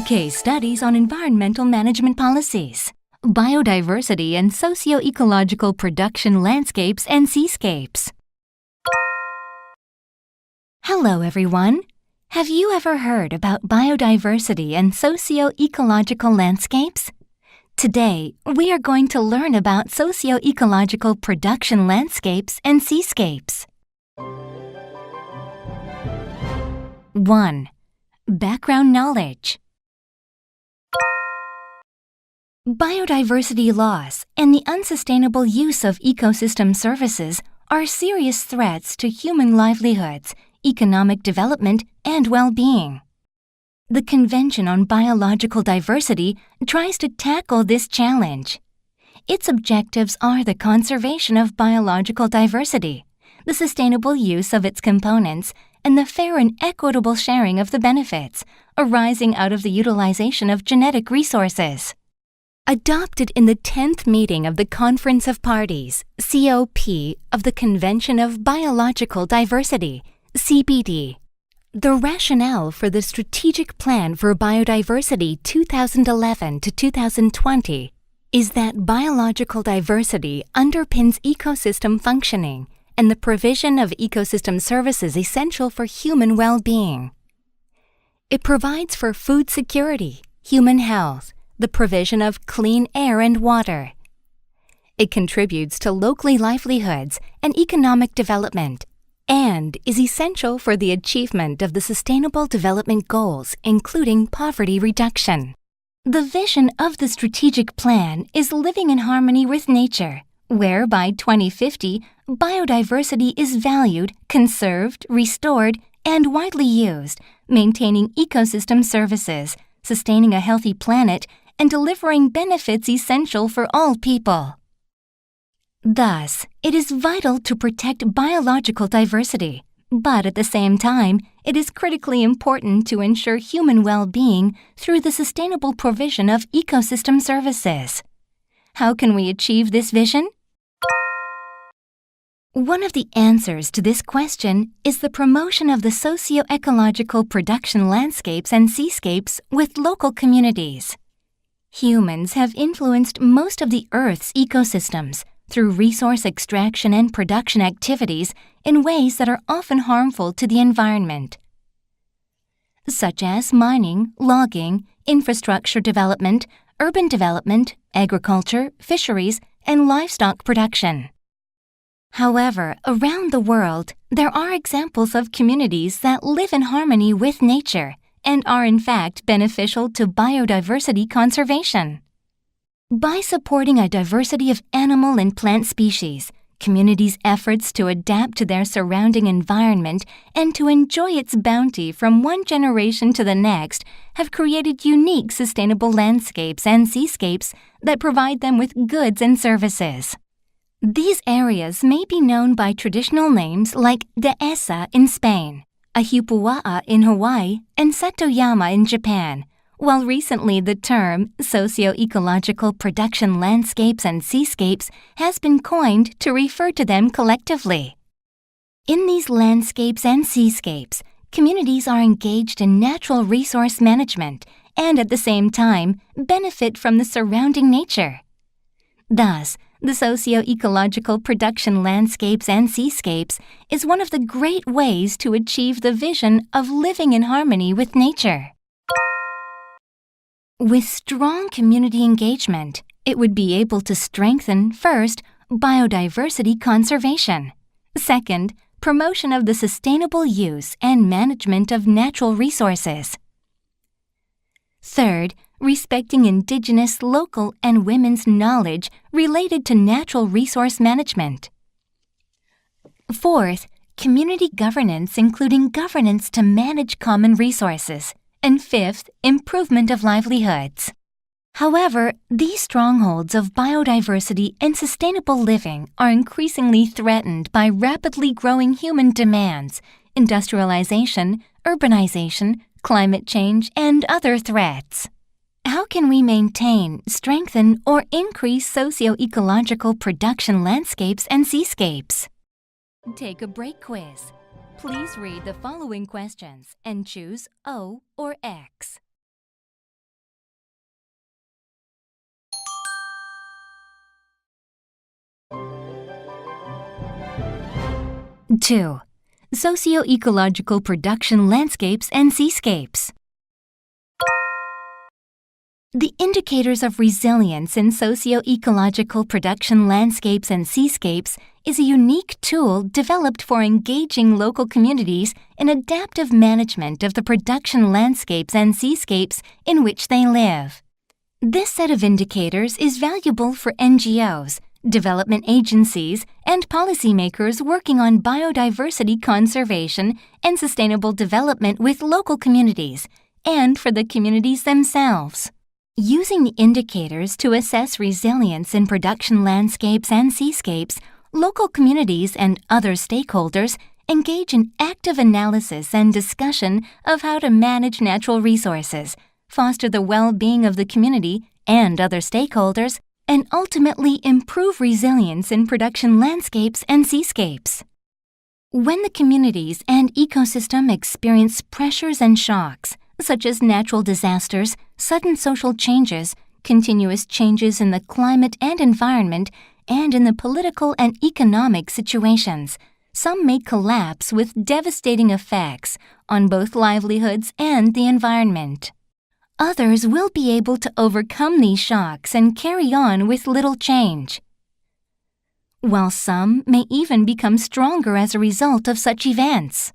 Case studies on environmental management policies, biodiversity and socio-ecological production landscapes and seascapes. Hello everyone! Have you ever heard about biodiversity and socio-ecological landscapes? Today, we are going to learn about socio-ecological production landscapes and seascapes. 1. Background knowledge. Biodiversity loss and the unsustainable use of ecosystem services are serious threats to human livelihoods, economic development, and well-being. The Convention on Biological Diversity tries to tackle this challenge. Its objectives are the conservation of biological diversity, the sustainable use of its components, and the fair and equitable sharing of the benefits arising out of the utilization of genetic resources. Adopted in the 10th meeting of the Conference of Parties, COP, of the Convention of Biological Diversity, CBD. The rationale for the Strategic Plan for Biodiversity 2011 to 2020 is that biological diversity underpins ecosystem functioning and the provision of ecosystem services essential for human well-being. It provides for food security, human health, the provision of clean air and water. It contributes to local livelihoods and economic development, and is essential for the achievement of the Sustainable Development Goals, including poverty reduction. The vision of the strategic plan is living in harmony with nature, where by 2050, biodiversity is valued, conserved, restored, and widely used, maintaining ecosystem services, sustaining a healthy planet, and delivering benefits essential for all people. Thus, it is vital to protect biological diversity, but at the same time, it is critically important to ensure human well-being through the sustainable provision of ecosystem services. How can we achieve this vision? One of the answers to this question is the promotion of the socio-ecological production landscapes and seascapes with local communities. Humans have influenced most of the Earth's ecosystems through resource extraction and production activities in ways that are often harmful to the environment, such as mining, logging, infrastructure development, urban development, agriculture, fisheries, and livestock production. However, around the world, there are examples of communities that live in harmony with nature and are in fact beneficial to biodiversity conservation. By supporting a diversity of animal and plant species, communities' efforts to adapt to their surrounding environment and to enjoy its bounty from one generation to the next have created unique sustainable landscapes and seascapes that provide them with goods and services. These areas may be known by traditional names like Dehesa in Spain, Ahupua'a in Hawaii, and Satoyama in Japan, while recently the term socio-ecological production landscapes and seascapes has been coined to refer to them collectively. In these landscapes and seascapes, communities are engaged in natural resource management and at the same time benefit from the surrounding nature. Thus, the socio-ecological production landscapes and seascapes is one of the great ways to achieve the vision of living in harmony with nature. With strong community engagement, it would be able to strengthen, first, biodiversity conservation, second, promotion of the sustainable use and management of natural resources, third, respecting indigenous, local, and women's knowledge related to natural resource management. Fourth, community governance including governance to manage common resources. And fifth, improvement of livelihoods. However, these strongholds of biodiversity and sustainable living are increasingly threatened by rapidly growing human demands, industrialization, urbanization, climate change, and other threats. How can we maintain, strengthen, or increase socio-ecological production landscapes and seascapes? Take a break quiz. Please read the following questions and choose O or X. 2. Socio-ecological production landscapes and seascapes. The indicators of resilience in socio-ecological production landscapes and seascapes is a unique tool developed for engaging local communities in adaptive management of the production landscapes and seascapes in which they live. This set of indicators is valuable for NGOs, development agencies, and policymakers working on biodiversity conservation and sustainable development with local communities, and for the communities themselves. Using the indicators to assess resilience in production landscapes and seascapes, local communities and other stakeholders engage in active analysis and discussion of how to manage natural resources, foster the well-being of the community and other stakeholders, and ultimately improve resilience in production landscapes and seascapes. When the communities and ecosystem experience pressures and shocks, such as natural disasters, sudden social changes, continuous changes in the climate and environment, and in the political and economic situations, some may collapse with devastating effects on both livelihoods and the environment. Others will be able to overcome these shocks and carry on with little change, while some may even become stronger as a result of such events.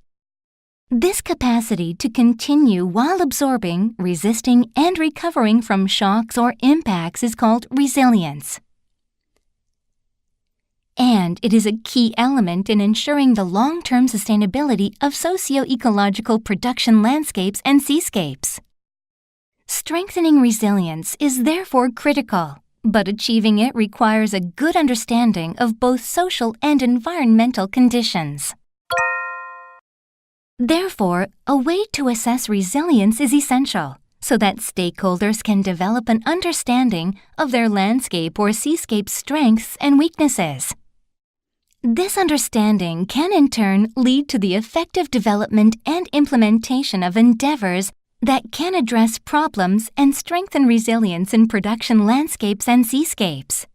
This capacity to continue while absorbing, resisting, and recovering from shocks or impacts is called resilience. And it is a key element in ensuring the long-term sustainability of socio-ecological production landscapes and seascapes. Strengthening resilience is therefore critical, but achieving it requires a good understanding of both social and environmental conditions. Therefore, a way to assess resilience is essential, so that stakeholders can develop an understanding of their landscape or seascape strengths and weaknesses. This understanding can in turn lead to the effective development and implementation of endeavors that can address problems and strengthen resilience in production landscapes and seascapes.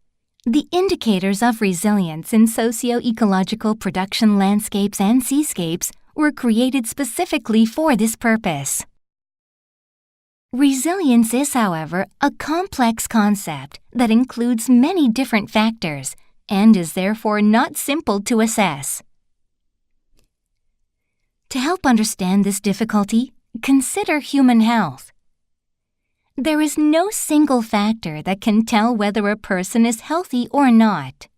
The indicators of resilience in socio-ecological production landscapes and seascapes were created specifically for this purpose. Resilience is, however, a complex concept that includes many different factors and is therefore not simple to assess. To help understand this difficulty, consider human health. There is no single factor that can tell whether a person is healthy or not.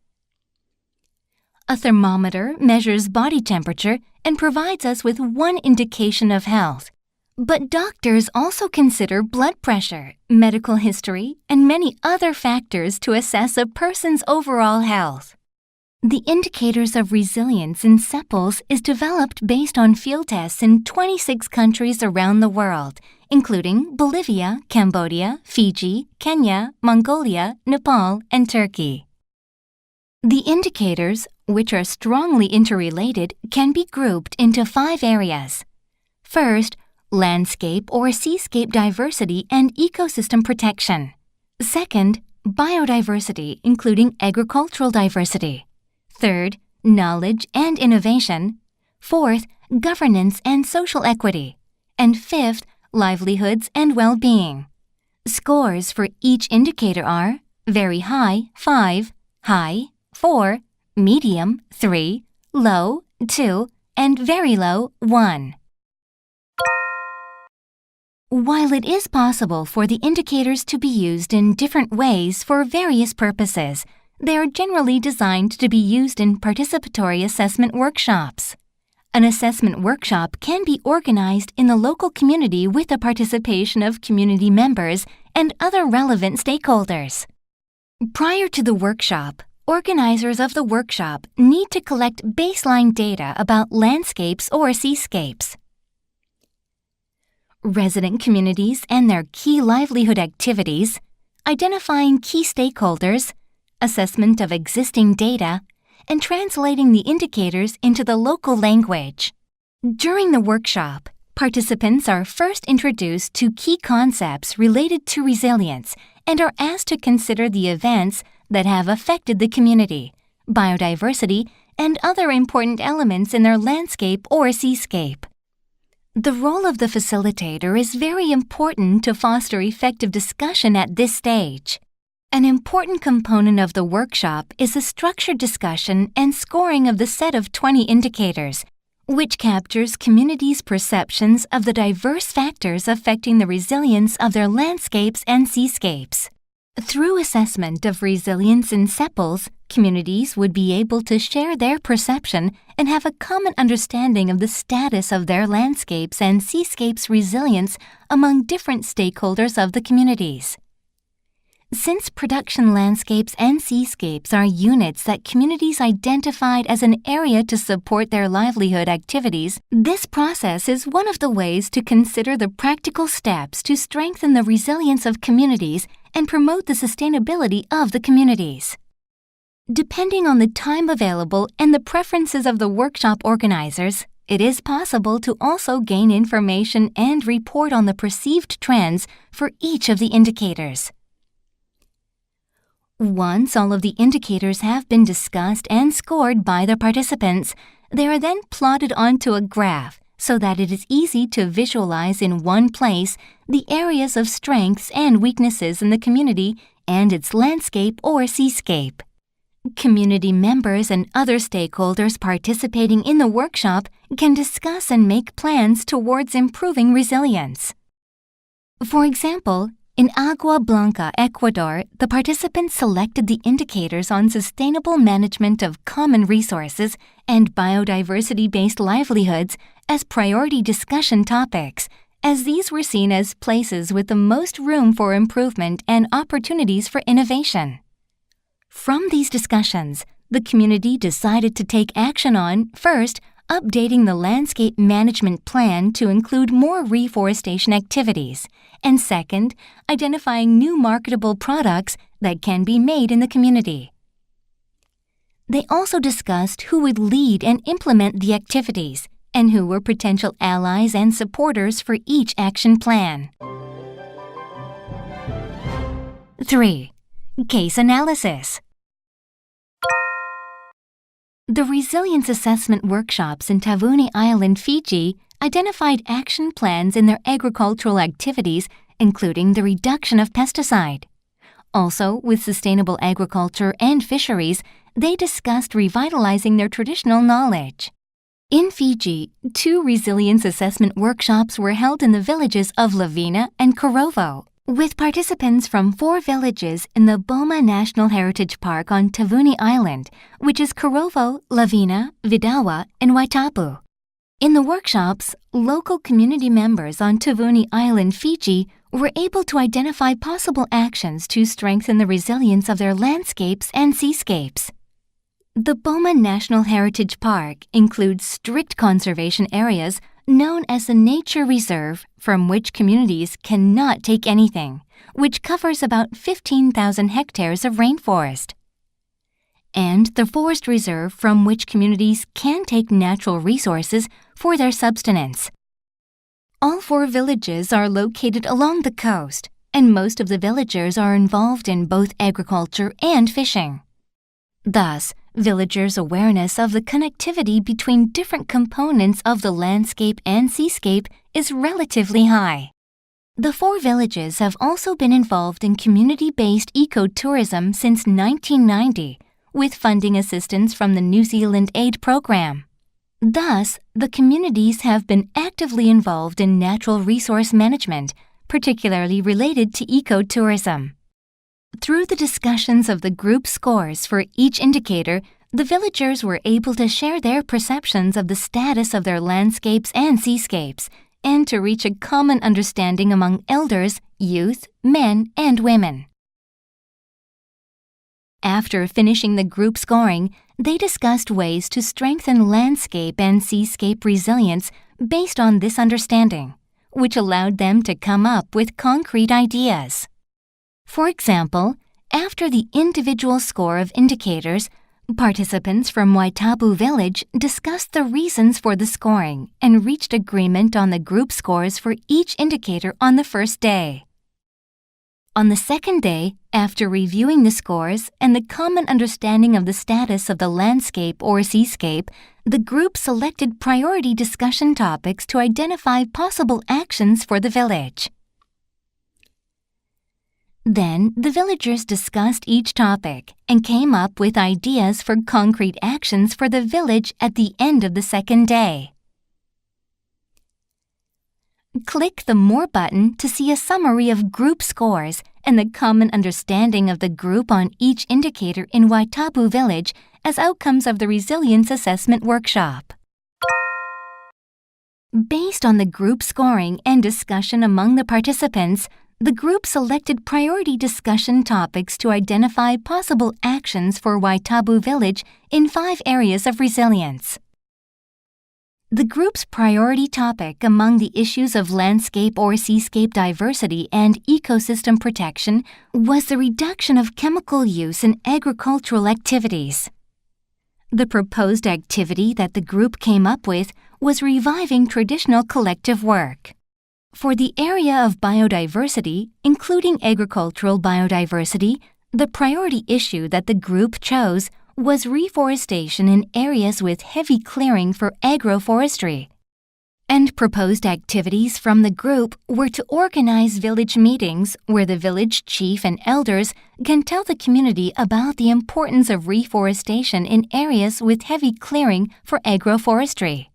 A thermometer measures body temperature and provides us with one indication of health. But doctors also consider blood pressure, medical history, and many other factors to assess a person's overall health. The indicators of resilience in sepals is developed based on field tests in 26 countries around the world, including Bolivia, Cambodia, Fiji, Kenya, Mongolia, Nepal, and Turkey. The indicators, which are strongly interrelated, can be grouped into 5 areas. First, landscape or seascape diversity and ecosystem protection. Second, biodiversity, including agricultural diversity. Third, knowledge and innovation. Fourth, governance and social equity. And fifth, livelihoods and well-being. Scores for each indicator are very high, 5, high, 4, medium, 3, low, 2, and very low, 1. While it is possible for the indicators to be used in different ways for various purposes, they are generally designed to be used in participatory assessment workshops. An assessment workshop can be organized in the local community with the participation of community members and other relevant stakeholders. Prior to the workshop, organizers of the workshop need to collect baseline data about landscapes or seascapes. Resident communities and their key livelihood activities, identifying key stakeholders, assessment of existing data, and translating the indicators into the local language. During the workshop, participants are first introduced to key concepts related to resilience and are asked to consider the events that have affected the community, biodiversity, and other important elements in their landscape or seascape. The role of the facilitator is very important to foster effective discussion at this stage. An important component of the workshop is a structured discussion and scoring of the set of 20 indicators, which captures communities' perceptions of the diverse factors affecting the resilience of their landscapes and seascapes. Through assessment of resilience in sepals, communities would be able to share their perception and have a common understanding of the status of their landscapes and seascapes' resilience among different stakeholders of the communities. Since production landscapes and seascapes are units that communities identified as an area to support their livelihood activities, this process is one of the ways to consider the practical steps to strengthen the resilience of communities and promote the sustainability of the communities. Depending on the time available and the preferences of the workshop organizers, it is possible to also gain information and report on the perceived trends for each of the indicators. Once all of the indicators have been discussed and scored by the participants, they are then plotted onto a graph so that it is easy to visualize in one place the areas of strengths and weaknesses in the community and its landscape or seascape. Community members and other stakeholders participating in the workshop can discuss and make plans towards improving resilience. For example, in Agua Blanca, Ecuador, the participants selected the indicators on sustainable management of common resources and biodiversity-based livelihoods as priority discussion topics, as these were seen as places with the most room for improvement and opportunities for innovation. From these discussions, the community decided to take action on, first, updating the landscape management plan to include more reforestation activities, and second, identifying new marketable products that can be made in the community. They also discussed who would lead and implement the activities, and who were potential allies and supporters for each action plan. 3. Case analysis. The resilience assessment workshops in Tavuni Island, Fiji, identified action plans in their agricultural activities, including the reduction of pesticide. Also, with sustainable agriculture and fisheries, they discussed revitalizing their traditional knowledge. In Fiji, 2 resilience assessment workshops were held in the villages of Lavina and Korovo, with participants from 4 villages in the Boma National Heritage Park on Tavuni Island, which is Korovo, Lavina, Vidawa, and Waitapu. In the workshops, local community members on Tavuni Island, Fiji, were able to identify possible actions to strengthen the resilience of their landscapes and seascapes. The Boma National Heritage Park includes strict conservation areas known as the Nature Reserve, from which communities cannot take anything, which covers about 15,000 hectares of rainforest, and the Forest Reserve, from which communities can take natural resources for their subsistence. All 4 villages are located along the coast, and most of the villagers are involved in both agriculture and fishing. Thus, villagers' awareness of the connectivity between different components of the landscape and seascape is relatively high. The 4 villages have also been involved in community-based ecotourism since 1990, with funding assistance from the New Zealand Aid Program. Thus, the communities have been actively involved in natural resource management, particularly related to ecotourism. Through the discussions of the group scores for each indicator, the villagers were able to share their perceptions of the status of their landscapes and seascapes, and to reach a common understanding among elders, youth, men, and women. After finishing the group scoring, they discussed ways to strengthen landscape and seascape resilience based on this understanding, which allowed them to come up with concrete ideas. For example, after the individual score of indicators, participants from Waitapu village discussed the reasons for the scoring and reached agreement on the group scores for each indicator on the first day. On the second day, after reviewing the scores and the common understanding of the status of the landscape or seascape, the group selected priority discussion topics to identify possible actions for the village. Then, the villagers discussed each topic and came up with ideas for concrete actions for the village at the end of the second day. Click the More button to see a summary of group scores and the common understanding of the group on each indicator in Waitabu Village as outcomes of the Resilience Assessment Workshop. Based on the group scoring and discussion among the participants, the group selected priority discussion topics to identify possible actions for Waitabu Village in 5 areas of resilience. The group's priority topic among the issues of landscape or seascape diversity and ecosystem protection was the reduction of chemical use in agricultural activities. The proposed activity that the group came up with was reviving traditional collective work. For the area of biodiversity, including agricultural biodiversity, the priority issue that the group chose was reforestation in areas with heavy clearing for agroforestry. And proposed activities from the group were to organize village meetings where the village chief and elders can tell the community about the importance of reforestation in areas with heavy clearing for agroforestry.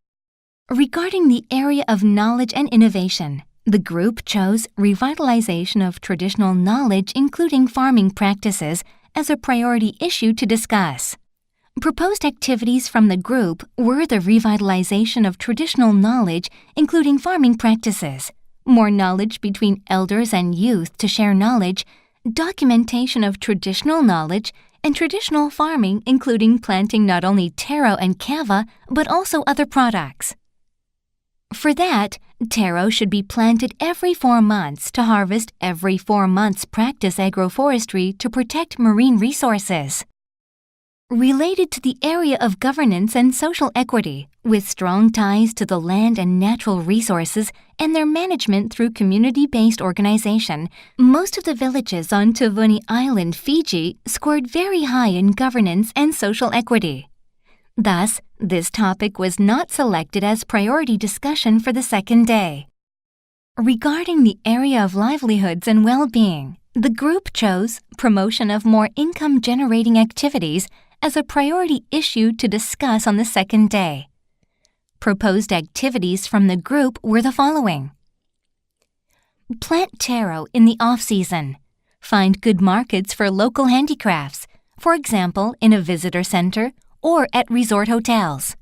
Regarding the area of knowledge and innovation, the group chose revitalization of traditional knowledge, including farming practices, as a priority issue to discuss. Proposed activities from the group were the revitalization of traditional knowledge, including farming practices, more knowledge between elders and youth to share knowledge, documentation of traditional knowledge, and traditional farming, including planting not only taro and kava, but also other products. For that, taro should be planted every 4 months to harvest every 4 months. Practice agroforestry to protect marine resources. Related to the area of governance and social equity, with strong ties to the land and natural resources and their management through community-based organization, most of the villages on Tuvuni Island, Fiji, scored very high in governance and social equity. Thus, this topic was not selected as priority discussion for the second day. Regarding the area of livelihoods and well-being, the group chose promotion of more income-generating activities as a priority issue to discuss on the second day. Proposed activities from the group were the following. Plant taro in the off-season. Find good markets for local handicrafts, for example, in a visitor center or at resort hotels.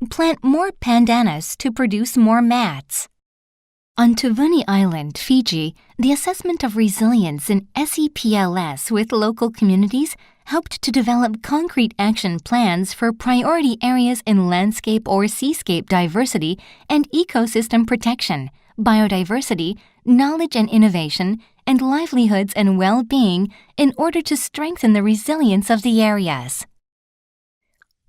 Plant more pandanus to produce more mats. On Tuvuni Island, Fiji, the assessment of resilience in CEPEP with local communities helped to develop concrete action plans for priority areas in landscape or seascape diversity and ecosystem protection, biodiversity, knowledge and innovation, and livelihoods and well-being in order to strengthen the resilience of the areas.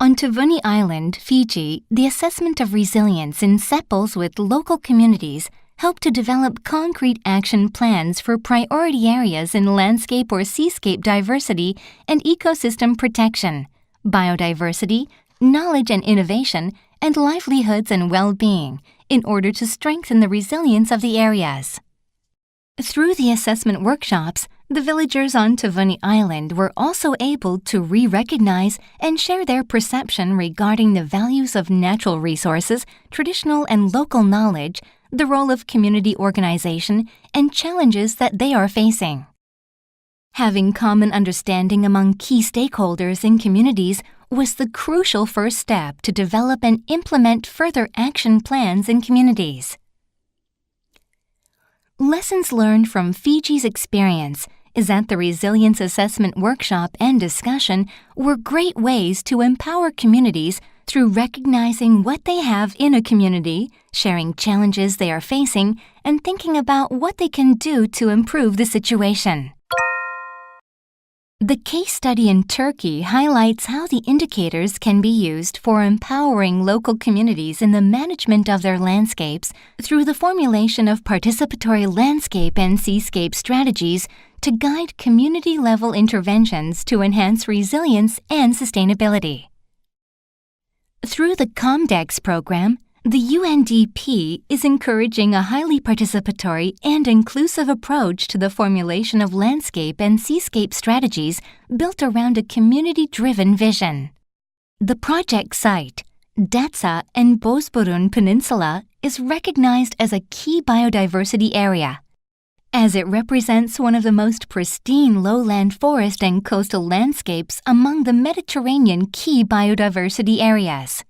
On Tuvuni Island, Fiji, the assessment of resilience in CEPEP with local communities helped to develop concrete action plans for priority areas in landscape or seascape diversity and ecosystem protection, biodiversity, knowledge and innovation, and livelihoods and well-being in order to strengthen the resilience of the areas. Through the assessment workshops, the villagers on Tuvuni Island were also able to re-recognize and share their perception regarding the values of natural resources, traditional and local knowledge, the role of community organization, and challenges that they are facing. Having common understanding among key stakeholders in communities was the crucial first step to develop and implement further action plans in communities. Lessons learned from Fiji's experience is that the Resilience Assessment Workshop and discussion were great ways to empower communities through recognizing what they have in a community, sharing challenges they are facing, and thinking about what they can do to improve the situation. The case study in Turkey highlights how the indicators can be used for empowering local communities in the management of their landscapes through the formulation of participatory landscape and seascape strategies to guide community-level interventions to enhance resilience and sustainability. Through the COMDEX program, the UNDP is encouraging a highly participatory and inclusive approach to the formulation of landscape and seascape strategies built around a community-driven vision. The project site, Datsa and Bozburun Peninsula, is recognized as a key biodiversity area, as it represents one of the most pristine lowland forest and coastal landscapes among the Mediterranean key biodiversity areas.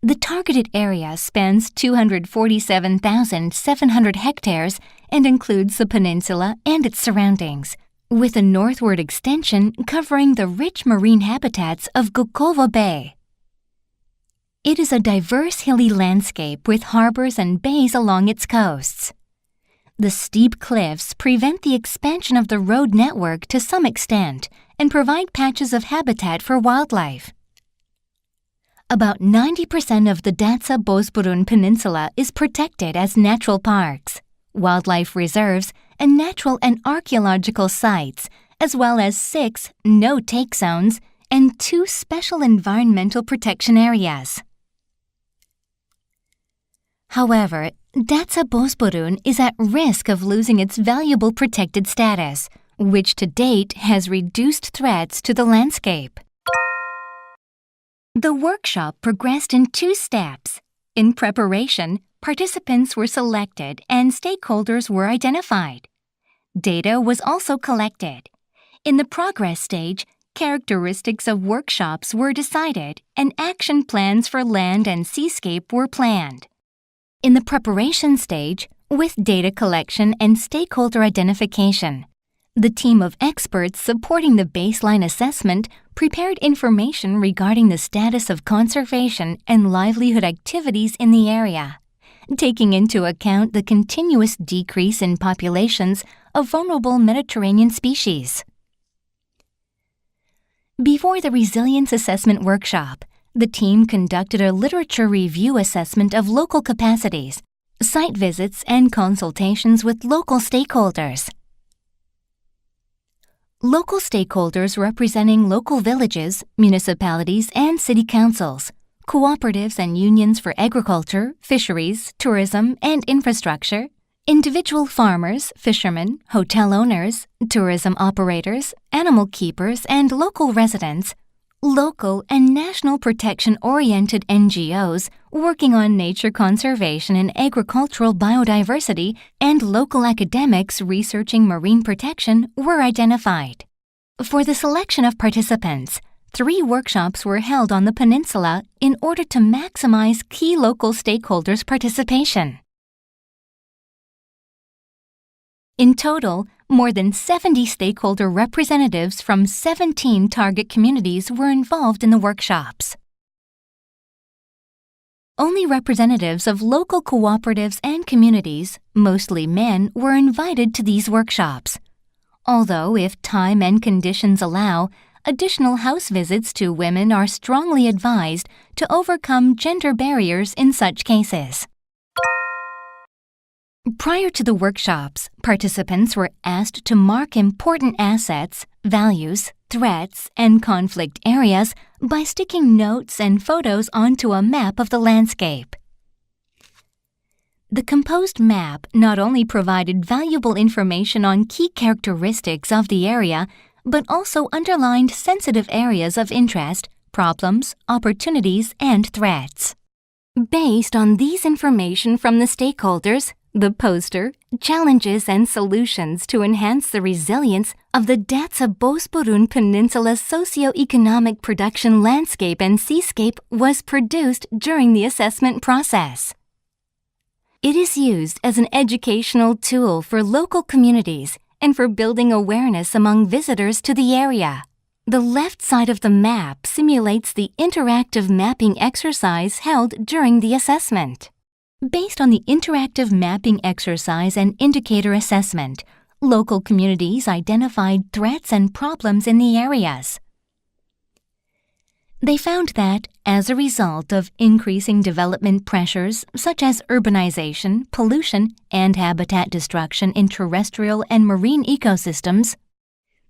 The targeted area spans 247,700 hectares and includes the peninsula and its surroundings, with a northward extension covering the rich marine habitats of Gokova Bay. It is a diverse hilly landscape with harbors and bays along its coasts. The steep cliffs prevent the expansion of the road network to some extent and provide patches of habitat for wildlife. About 90% of the Datsa-Bozburun Peninsula is protected as natural parks, wildlife reserves, and natural and archaeological sites, as well as 6 no-take zones and 2 special environmental protection areas. However, Datsa-Bozburun is at risk of losing its valuable protected status, which to date has reduced threats to the landscape. The workshop progressed in 2 steps. In preparation, participants were selected and stakeholders were identified. Data was also collected. In the progress stage, characteristics of workshops were decided and action plans for land and seascape were planned. In the preparation stage, with data collection and stakeholder identification, the team of experts supporting the baseline assessment prepared information regarding the status of conservation and livelihood activities in the area, taking into account the continuous decrease in populations of vulnerable Mediterranean species. Before the Resilience Assessment Workshop, the team conducted a literature review assessment of local capacities, site visits, and consultations with local stakeholders. Local stakeholders representing local villages, municipalities, and city councils, cooperatives and unions for agriculture, fisheries, tourism, and infrastructure, individual farmers, fishermen, hotel owners, tourism operators, animal keepers, and local residents, local and national protection-oriented NGOs working on nature conservation and agricultural biodiversity, and local academics researching marine protection were identified. For the selection of participants, 3 workshops were held on the peninsula in order to maximize key local stakeholders' participation. In total, more than 70 stakeholder representatives from 17 target communities were involved in the workshops. Only representatives of local cooperatives and communities, mostly men, were invited to these workshops. Although, if time and conditions allow, additional house visits to women are strongly advised to overcome gender barriers in such cases. Prior to the workshops, participants were asked to mark important assets, values, threats, and conflict areas by sticking notes and photos onto a map of the landscape. The composed map not only provided valuable information on key characteristics of the area, but also underlined sensitive areas of interest, problems, opportunities, and threats. Based on these information from the stakeholders, the poster, Challenges and Solutions to Enhance the Resilience of the Datsa-Bozburun Peninsula Socio-Economic Production Landscape and Seascape was produced during the assessment process. It is used as an educational tool for local communities and for building awareness among visitors to the area. The left side of the map simulates the interactive mapping exercise held during the assessment. Based on the interactive mapping exercise and indicator assessment, local communities identified threats and problems in the areas. They found that, as a result of increasing development pressures such as urbanization, pollution, and habitat destruction in terrestrial and marine ecosystems,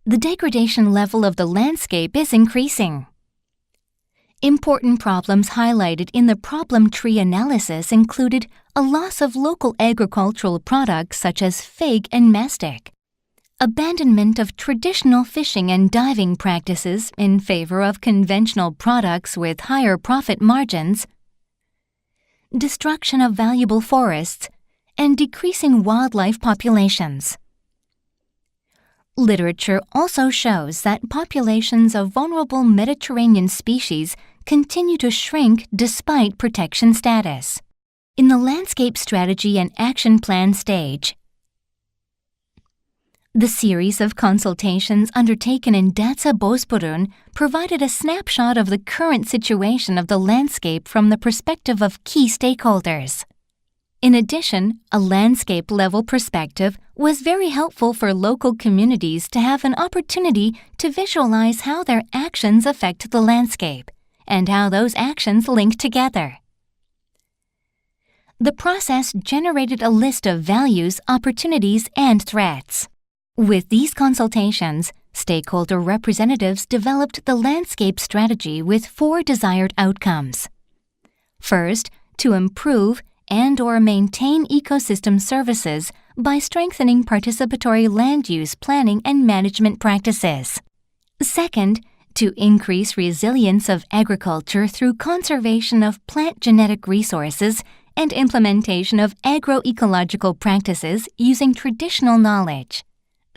the degradation level of the landscape is increasing. Important problems highlighted in the problem tree analysis included a loss of local agricultural products such as fig and mastic, abandonment of traditional fishing and diving practices in favor of conventional products with higher profit margins, destruction of valuable forests, and decreasing wildlife populations. Literature also shows that populations of vulnerable Mediterranean species continue to shrink despite protection status. In the Landscape Strategy and Action Plan stage, the series of consultations undertaken in Datsa Bosporun provided a snapshot of the current situation of the landscape from the perspective of key stakeholders. In addition, a landscape-level perspective was very helpful for local communities to have an opportunity to visualize how their actions affect the landscape and how those actions link together. The process generated a list of values, opportunities, and threats. With these consultations, stakeholder representatives developed the landscape strategy with 4 desired outcomes. First, to improve and/or maintain ecosystem services by strengthening participatory land use planning and management practices. Second, to increase resilience of agriculture through conservation of plant genetic resources and implementation of agroecological practices using traditional knowledge.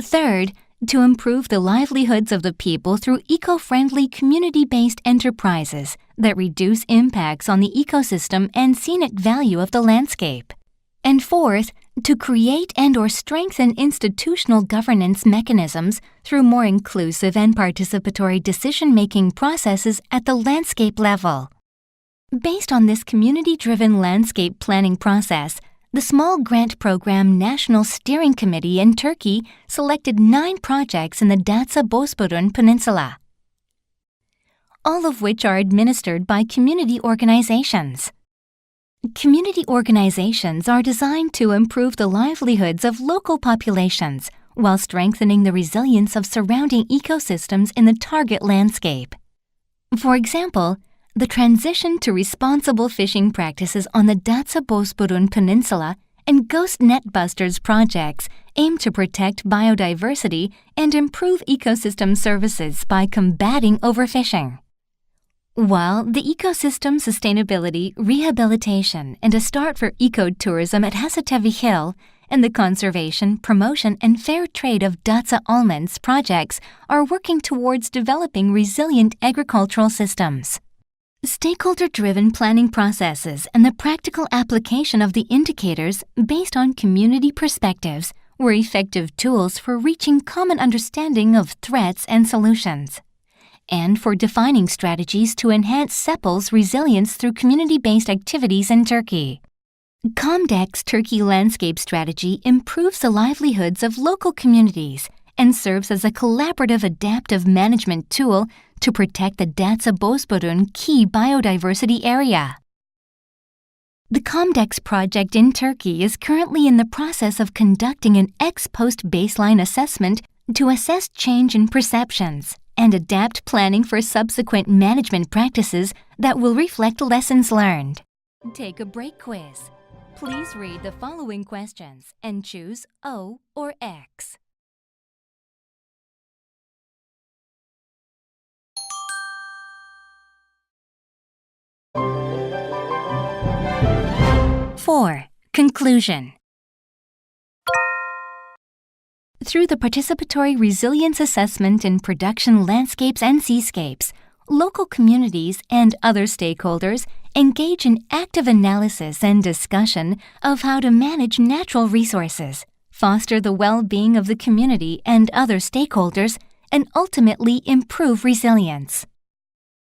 Third, to improve the livelihoods of the people through eco-friendly community-based enterprises that reduce impacts on the ecosystem and scenic value of the landscape. And fourth, to create and/or strengthen institutional governance mechanisms through more inclusive and participatory decision-making processes at the landscape level. Based on this community-driven landscape planning process, the Small Grant Program National Steering Committee in Turkey selected 9 projects in the Datsa Bosporun Peninsula, all of which are administered by community organizations. Community organizations are designed to improve the livelihoods of local populations while strengthening the resilience of surrounding ecosystems in the target landscape. For example, the transition to responsible fishing practices on the Datsa Bosporun Peninsula and Ghost Net Busters projects aim to protect biodiversity and improve ecosystem services by combating overfishing. While the ecosystem sustainability, rehabilitation, and a start for ecotourism at Hasatevi Hill and the conservation, promotion, and fair trade of Datsa almonds projects are working towards developing resilient agricultural systems. Stakeholder-driven planning processes and the practical application of the indicators based on community perspectives were effective tools for reaching common understanding of threats and solutions, and for defining strategies to enhance CEPEP's resilience through community-based activities in Turkey. COMDEC's Turkey Landscape Strategy improves the livelihoods of local communities and serves as a collaborative adaptive management tool to protect the Datsa Bosporun key biodiversity area. The COMDEX project in Turkey is currently in the process of conducting an ex-post baseline assessment to assess change in perceptions and adapt planning for subsequent management practices that will reflect lessons learned. Take a break quiz. Please read the following questions and choose O or X. Four. Conclusion. Through the participatory resilience assessment in production landscapes and seascapes, local communities and other stakeholders engage in active analysis and discussion of how to manage natural resources, foster the well-being of the community and other stakeholders, and ultimately improve resilience.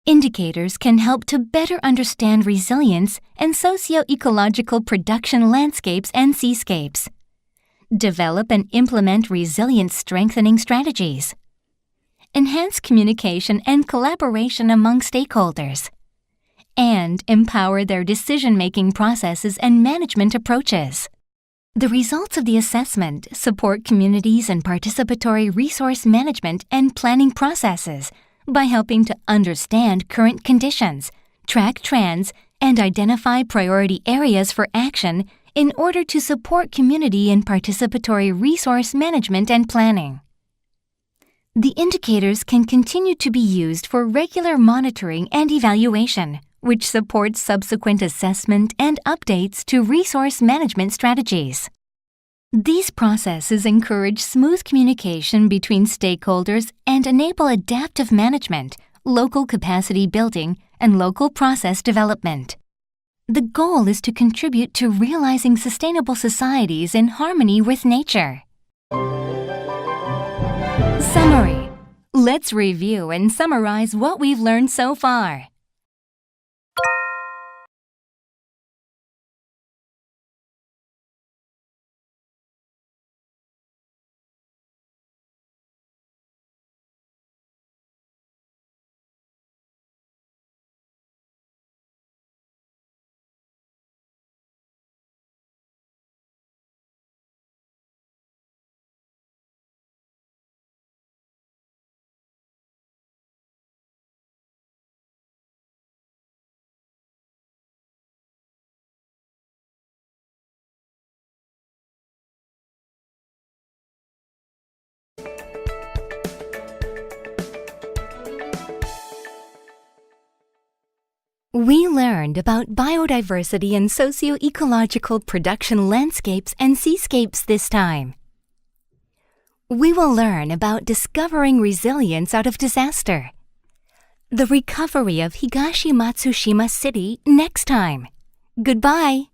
Indicators can help to better understand resilience and socio-ecological production landscapes and seascapes. Develop and implement resilience-strengthening strategies. Enhance communication and collaboration among stakeholders. And empower their decision-making processes and management approaches. The results of the assessment support communities and participatory resource management and planning processes by helping to understand current conditions, track trends, and identify priority areas for action in order to support community and participatory resource management and planning. The indicators can continue to be used for regular monitoring and evaluation, which supports subsequent assessment and updates to resource management strategies. These processes encourage smooth communication between stakeholders and enable adaptive management, local capacity building, and local process development. The goal is to contribute to realizing sustainable societies in harmony with nature. Summary. Let's review and summarize what we've learned so far. We learned about biodiversity and socio-ecological production landscapes and seascapes this time. We will learn about discovering resilience out of disaster, the recovery of Higashi Matsushima City next time. Goodbye!